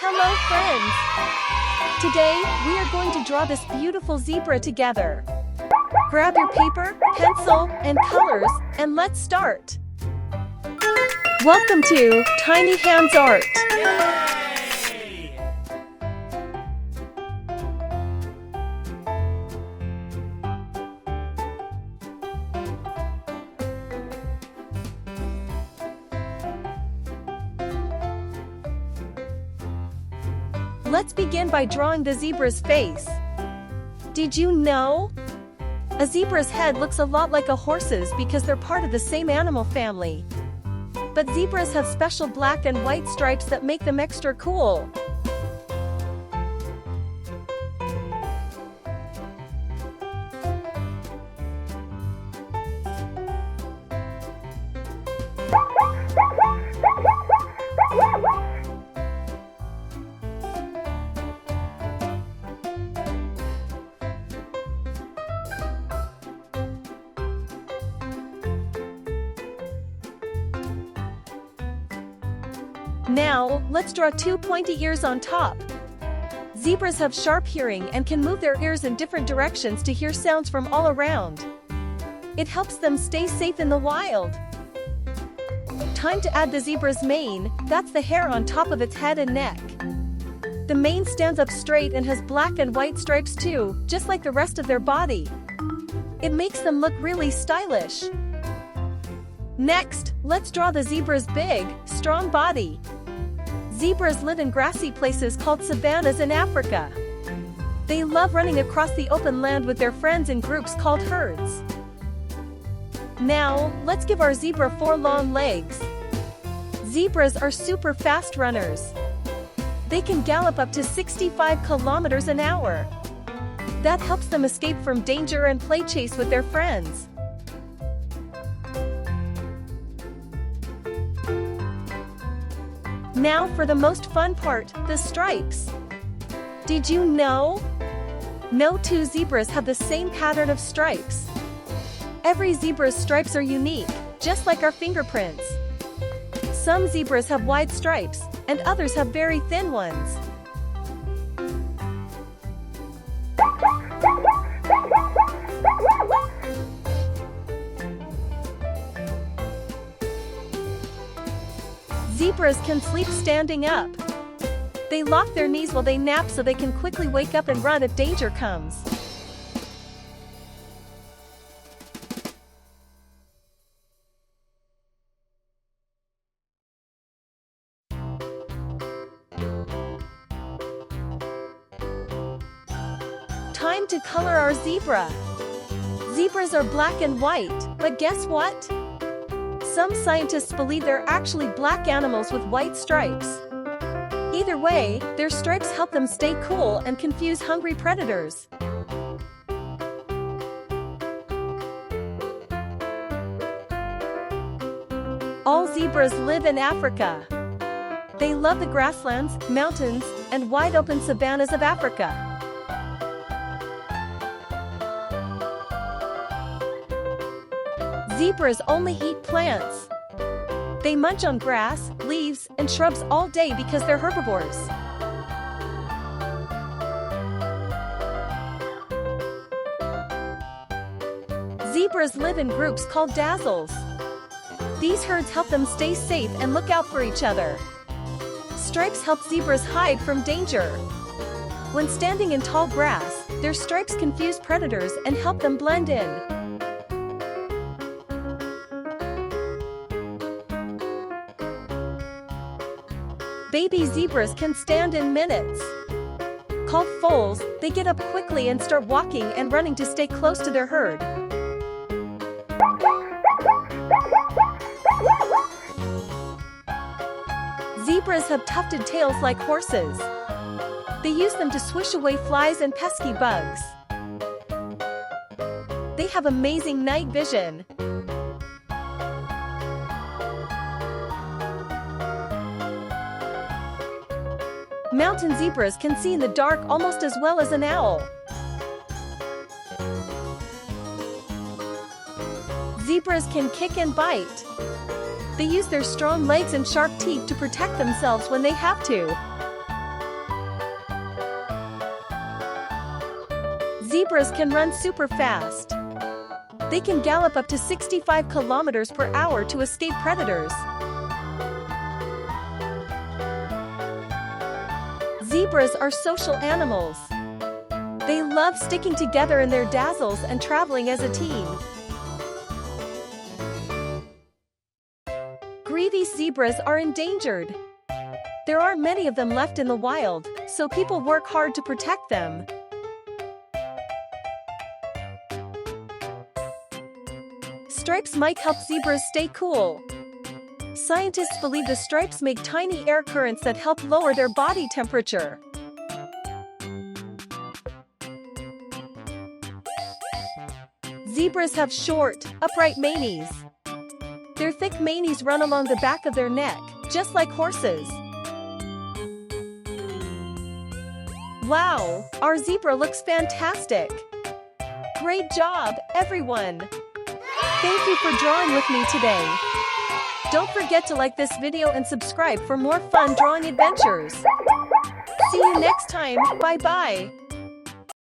Hello friends! Today, we are going to draw this beautiful zebra together. Grab your paper, pencil, and colors, and let's start. Welcome to Tiny Hands Art. Let's begin by drawing the zebra's face. Did you know? A zebra's head looks a lot like a horse's because they're part of the same animal family. But zebras have special black and white stripes that make them extra cool. Now, let's draw two pointy ears on top. Zebras have sharp hearing and can move their ears in different directions to hear sounds from all around. It helps them stay safe in the wild. Time to add the zebra's mane, that's the hair on top of its head and neck. The mane stands up straight and has black and white stripes too, just like the rest of their body. It makes them look really stylish. Next, let's draw the zebra's big, strong body. Zebras live in grassy places called savannas in Africa. They love running across the open land with their friends in groups called herds. Now, let's give our zebra 4 long legs. Zebras are super fast runners. They can gallop up to 65 kilometers an hour. That helps them escape from danger and play chase with their friends. Now for the most fun part, the stripes. Did you know? No two zebras have the same pattern of stripes. Every zebra's stripes are unique, just like our fingerprints. Some zebras have wide stripes, and others have very thin ones. Zebras can sleep standing up. They lock their knees while they nap so they can quickly wake up and run if danger comes. Time to color our zebra. Zebras are black and white, but guess what? Some scientists believe they're actually black animals with white stripes. Either way, their stripes help them stay cool and confuse hungry predators. All zebras live in Africa. They love the grasslands, mountains, and wide open savannas of Africa. Zebras only eat plants. They munch on grass, leaves, and shrubs all day because they're herbivores. Zebras live in groups called dazzles. These herds help them stay safe and look out for each other. Stripes help zebras hide from danger. When standing in tall grass, their stripes confuse predators and help them blend in. Baby zebras can stand in minutes. Called foals, they get up quickly and start walking and running to stay close to their herd. Zebras have tufted tails like horses. They use them to swish away flies and pesky bugs. They have amazing night vision. Mountain zebras can see in the dark almost as well as an owl. Zebras can kick and bite. They use their strong legs and sharp teeth to protect themselves when they have to. Zebras can run super fast. They can gallop up to 65 kilometers per hour to escape predators. Zebras are social animals. They love sticking together in their dazzles and traveling as a team. Greedy zebras are endangered. There aren't many of them left in the wild, so people work hard to protect them. Stripes might help zebras stay cool. Scientists believe the stripes make tiny air currents that help lower their body temperature. Zebras have short, upright manes. Their thick manes run along the back of their neck, just like horses. Wow, our zebra looks fantastic! Great job, everyone! Thank you for drawing with me today. Don't forget to like this video and subscribe for more fun drawing adventures. See you next time, bye-bye!